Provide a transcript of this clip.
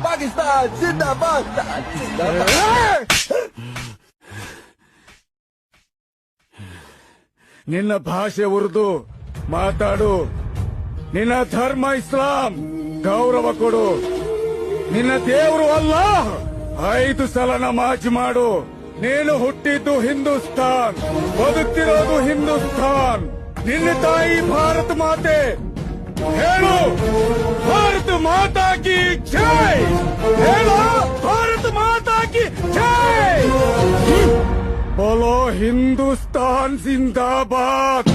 ಪಾಕಿಸ್ತಾನ್ ಜಿಂದಾಬಾದ್ ಜಿಂದಾಬಾದ್. ನಿನ್ನ ಭಾಷೆ ಉರ್ದು ಮಾತಾಡು, ನಿನ್ನ ಧರ್ಮ ಇಸ್ಲಾಂ, ಗೌರವ ಕೊಡು, ನಿನ್ನ ದೇವರು ಅಲ್ಲಾಹ್, 5 ಸಲ ನಮಾಜ್ ಮಾಡು. ನೀನು ಹುಟ್ಟಿದ್ದು ಹಿಂದೂಸ್ತಾನ್, ಬದುಕ್ತಿರೋದು ಹಿಂದೂಸ್ತಾನ್. ನಿನ್ನ ತಾಯಿ ಭಾರತ ಮಾತೆ. ಹೇಳು ಭಾರತ ಮಾತಾ ಕಿ ಜೈ. ಹೇಳು ಭಾರತ ಮಾತಾ ಕಿ ಜೈ. बोलो हिंदुस्तान जिंदाबाद.